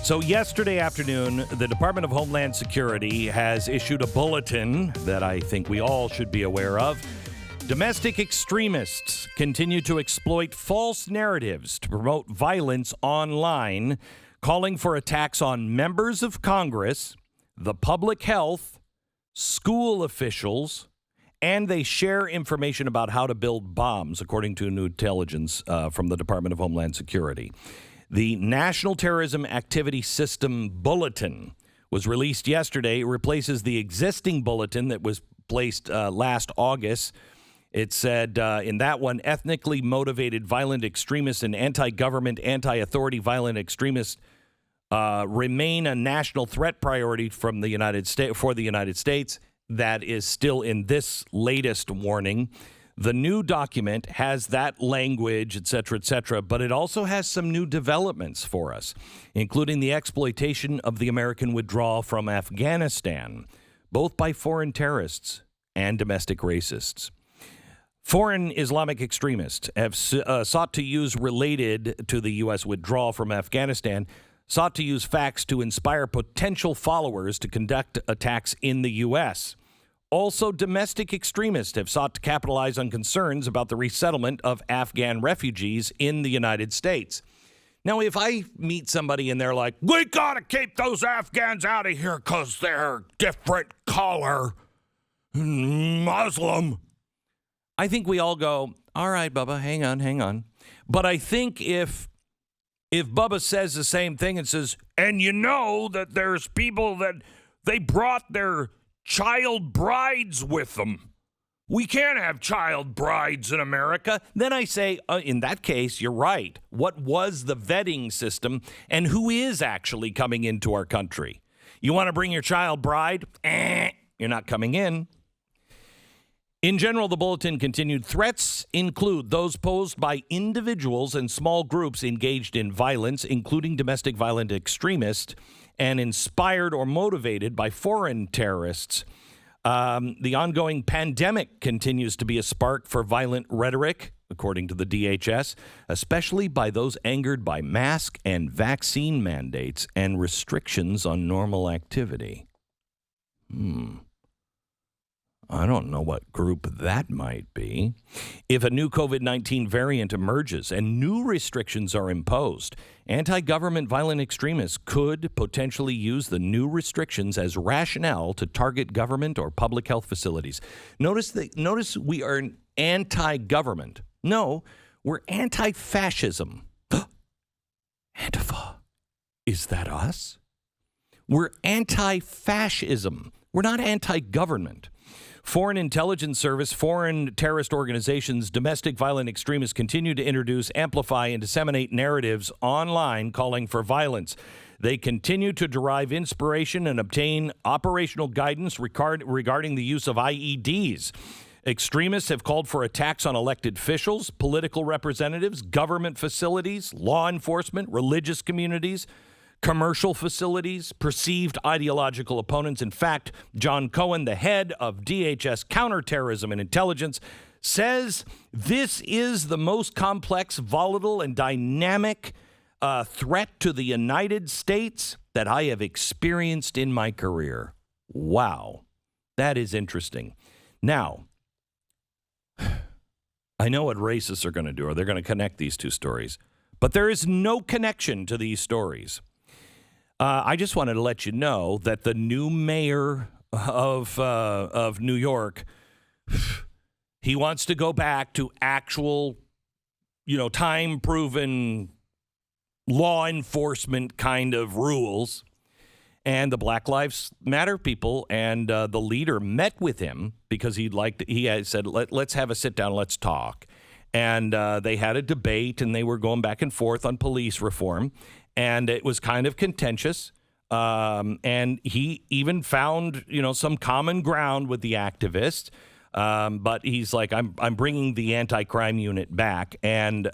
So yesterday afternoon, the Department of Homeland Security has issued a bulletin that I think we all should be aware of. Domestic extremists continue to exploit false narratives to promote violence online, calling for attacks on members of Congress, the public health, school officials, and they share information about how to build bombs, according to new intelligence from the Department of Homeland Security. The National Terrorism Advisory System bulletin was released yesterday. It replaces the existing bulletin that was placed last August. It said in that one, ethnically motivated violent extremists and anti-government, anti-authority violent extremists remain a national threat priority from the United States for the United States. That is still in this latest warning. The new document has that language, et cetera, but it also has some new developments for us, including the exploitation of the American withdrawal from Afghanistan, both by foreign terrorists and domestic racists. Foreign Islamic extremists have sought to use, related to the U.S. withdrawal from Afghanistan, sought to use facts to inspire potential followers to conduct attacks in the U.S. Also, domestic extremists have sought to capitalize on concerns about the resettlement of Afghan refugees in the United States. Now, if I meet somebody and they're like, we got to keep those Afghans out of here because they're different color, Muslim, I think we all go, all right, Bubba, hang on. But I think if Bubba says the same thing and says, and you know that there's people that they brought their child brides with them. We can't have child brides in America. Then I say, in that case, you're right. What was the vetting system and who is actually coming into our country? You want to bring your child bride? You're not coming in. In general, the bulletin continued, threats include those posed by individuals and small groups engaged in violence, including domestic violent extremists, and inspired or motivated by foreign terrorists. The ongoing pandemic continues to be a spark for violent rhetoric, according to the DHS, especially by those angered by mask and vaccine mandates and restrictions on normal activity. I don't know what group that might be. If a new COVID-19 variant emerges and new restrictions are imposed, anti-government violent extremists could potentially use the new restrictions as rationale to target government or public health facilities. Notice we are anti-government. No, we're anti-fascism. Antifa. Is that us? We're anti-fascism. We're not anti-government. Foreign intelligence service, foreign terrorist organizations, domestic violent extremists continue to introduce, amplify, and disseminate narratives online calling for violence. They continue to derive inspiration and obtain operational guidance regarding the use of IEDs. Extremists have called for attacks on elected officials, political representatives, government facilities, law enforcement, religious communities, commercial facilities, perceived ideological opponents. In fact, John Cohen, the head of DHS Counterterrorism and Intelligence, says this is the most complex, volatile, and dynamic threat to the United States that I have experienced in my career. Wow. That is interesting. Now, I know what racists are going to do, or they're going to connect these two stories, but there is no connection to these stories. I just wanted to let you know that the new mayor of New York, he wants to go back to actual, time-proven law enforcement kind of rules. And the Black Lives Matter people and the leader met with him because he had said, let's have a sit down, let's talk. And they had a debate and they were going back and forth on police reform. And it was kind of contentious. And he even found, some common ground with the activists. But he's like, I'm bringing the anti-crime unit back. And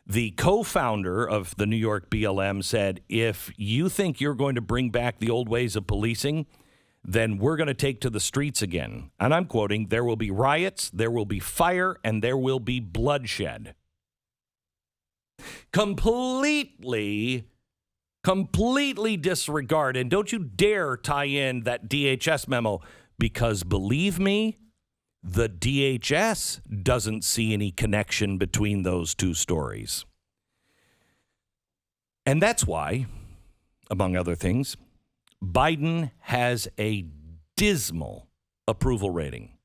the co-founder of the New York BLM said, if you think you're going to bring back the old ways of policing, then we're going to take to the streets again. And I'm quoting, there will be riots, there will be fire, and there will be bloodshed. Completely Completely disregard, and don't you dare tie in that DHS memo, because believe me, the DHS doesn't see any connection between those two stories. And that's why, among other things, Biden has a dismal approval rating.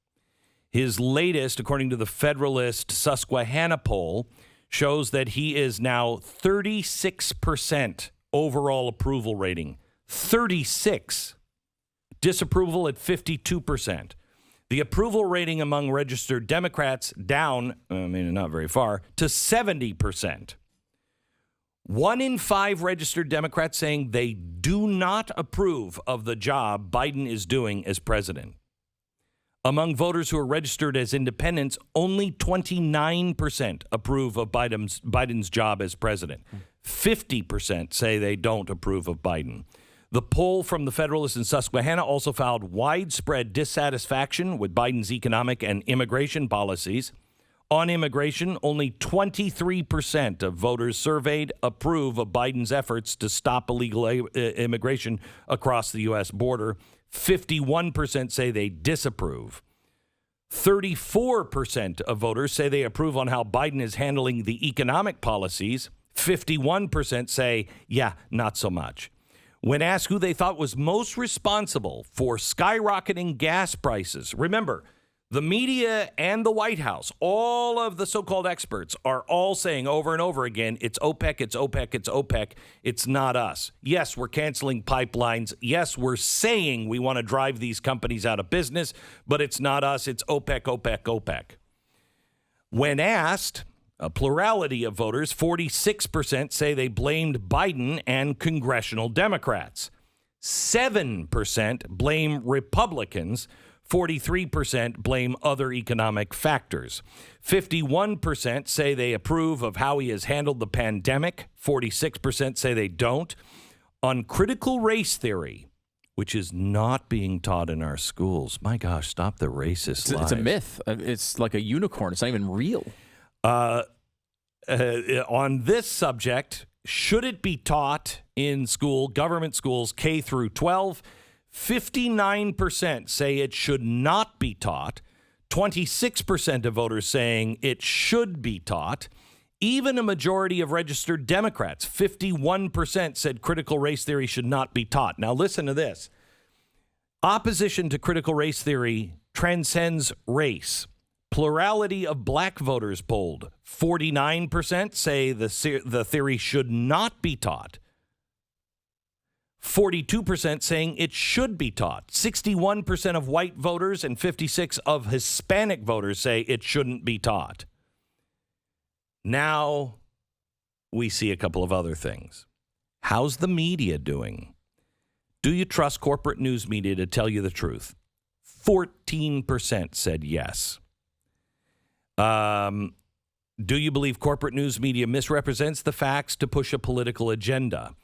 His latest, according to the Federalist Susquehanna poll, shows that he is now 36% overall approval rating. 36. Disapproval at 52%. The approval rating among registered Democrats down, not very far, to 70%. 1 in 5 registered Democrats saying they do not approve of the job Biden is doing as president. Among voters who are registered as independents, only 29% approve of Biden's job as president. 50% say they don't approve of Biden. The poll from the Federalist and Susquehanna also found widespread dissatisfaction with Biden's economic and immigration policies. On immigration, only 23% of voters surveyed approve of Biden's efforts to stop illegal immigration across the U.S. border. 51% say they disapprove. 34% of voters say they approve on how Biden is handling the economic policies. 51% say, yeah, not so much. When asked who they thought was most responsible for skyrocketing gas prices, remember, the media and the White House, all of the so-called experts are all saying over and over again, it's OPEC, it's OPEC, it's OPEC. It's not us. Yes, we're canceling pipelines. Yes, we're saying we want to drive these companies out of business, but it's not us. It's OPEC, OPEC, OPEC. When asked, a plurality of voters, 46%, say they blamed Biden and congressional Democrats. 7% blame Republicans. 43% blame other economic factors. 51% say they approve of how he has handled the pandemic. 46% say they don't. On critical race theory, which is not being taught in our schools. My gosh, stop the racist lies. It's a myth. It's like a unicorn. It's not even real. On this subject, should it be taught in school, government schools, K through 12? 59% say it should not be taught. 26% of voters saying it should be taught. Even a majority of registered Democrats, 51%, said critical race theory should not be taught. Now listen to this. Opposition to critical race theory transcends race. Plurality of black voters polled. 49% say the theory should not be taught. 42% saying it should be taught. 61% of white voters and 56% of Hispanic voters say it shouldn't be taught. Now we see a couple of other things. How's the media doing? Do you trust corporate news media to tell you the truth? 14% said yes. Do you believe corporate news media misrepresents the facts to push a political agenda?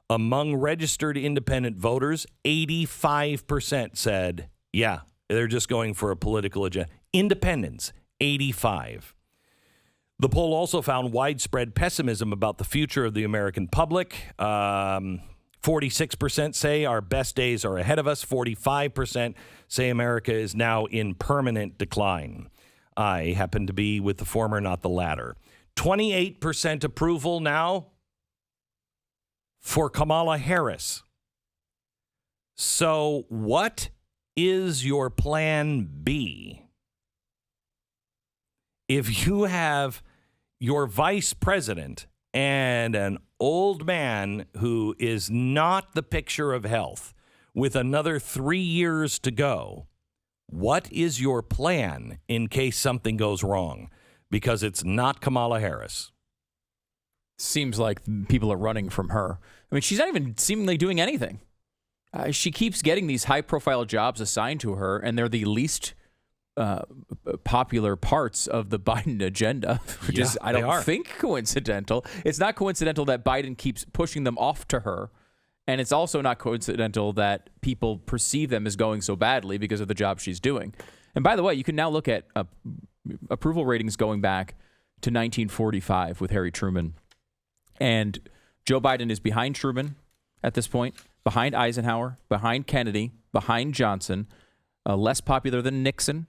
Among registered independent voters, 85% said, yeah, they're just going for a political agenda. Independents, 85%. The poll also found widespread pessimism about the future of the American public. 46% say our best days are ahead of us. 45% say America is now in permanent decline. I happen to be with the former, not the latter. 28% approval now for Kamala Harris. So what is your plan B? If you have your vice president and an old man who is not the picture of health with another 3 years to go, what is your plan in case something goes wrong? Because it's not Kamala Harris. Seems like people are running from her. I mean, she's not even seemingly doing anything. She keeps getting these high-profile jobs assigned to her, and they're the least popular parts of the Biden agenda, which is, I don't think, coincidental. It's not coincidental that Biden keeps pushing them off to her, and it's also not coincidental that people perceive them as going so badly because of the job she's doing. And by the way, you can now look at approval ratings going back to 1945 with Harry Truman. And Joe Biden is behind Truman at this point, behind Eisenhower, behind Kennedy, behind Johnson, less popular than Nixon,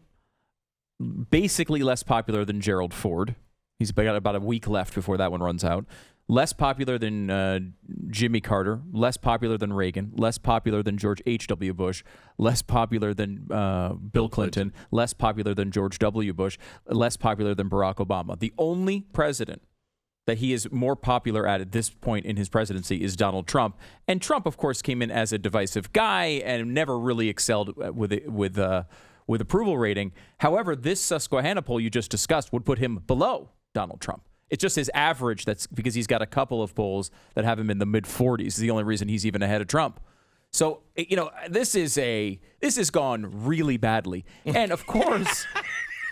basically less popular than Gerald Ford. He's got about a week left before that one runs out. Less popular than Jimmy Carter, less popular than Reagan, less popular than George H.W. Bush, less popular than Bill Clinton, less popular than George W. Bush, less popular than Barack Obama. The only president that he is more popular at this point in his presidency is Donald Trump. And Trump, of course, came in as a divisive guy and never really excelled with approval rating. However, this Susquehanna poll you just discussed would put him below Donald Trump. It's just his average. That's because he's got a couple of polls that have him in the mid-40s. Is the only reason he's even ahead of Trump. So, this has gone really badly. And of course,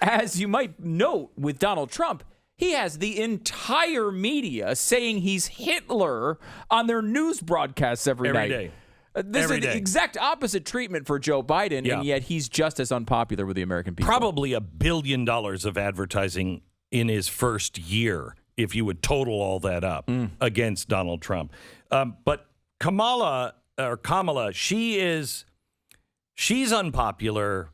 as you might note with Donald Trump, he has the entire media saying he's Hitler on their news broadcasts every night. Day. This is the exact opposite treatment for Joe Biden, and yet he's just as unpopular with the American people. Probably $1 billion of advertising in his first year, if you would total all that up against Donald Trump. But Kamala, she's unpopular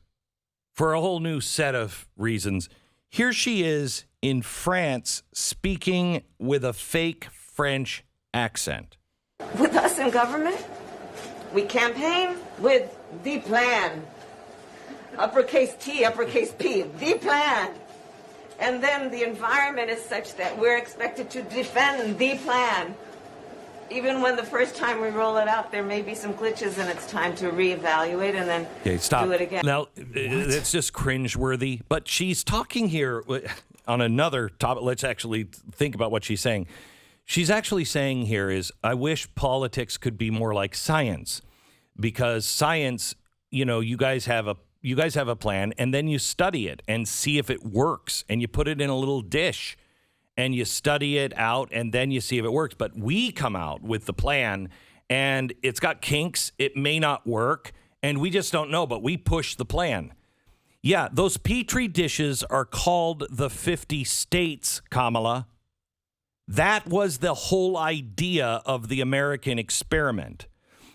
for a whole new set of reasons. Here she is in France speaking with a fake French accent. With us in government, we campaign with the plan. Uppercase T, uppercase P, the plan. And then the environment is such that we're expected to defend the plan. Even when the first time we roll it out, there may be some glitches and it's time to reevaluate and then do it again. Now, it's just cringeworthy. But she's talking here on another topic. Let's actually think about what she's saying. She's actually saying here is, I wish politics could be more like science. Because science, you guys have a plan, and then you study it and see if it works, and you put it in a little dish, and you study it out, and then you see if it works. But we come out with the plan, and it's got kinks. It may not work, and we just don't know, but we push the plan. Yeah, those Petri dishes are called the 50 states, Kamala. That was the whole idea of the American experiment.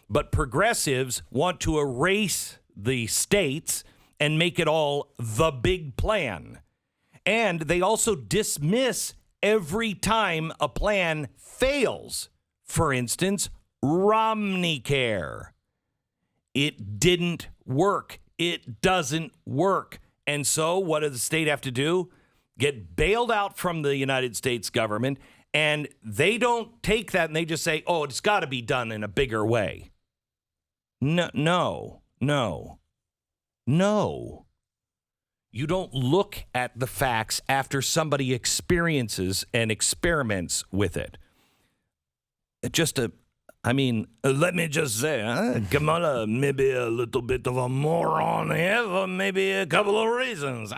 But progressives want to erase the states and make it all the big plan. And they also dismiss every time a plan fails. For instance, Romneycare. It didn't work. It doesn't work. And so what does the state have to do? Get bailed out from the United States government. And they don't take that and they just say, oh, it's got to be done in a bigger way. No. You don't look at the facts after somebody experiences and experiments with it. Let me just say, Kamala may be a little bit of a moron here for maybe a couple of reasons.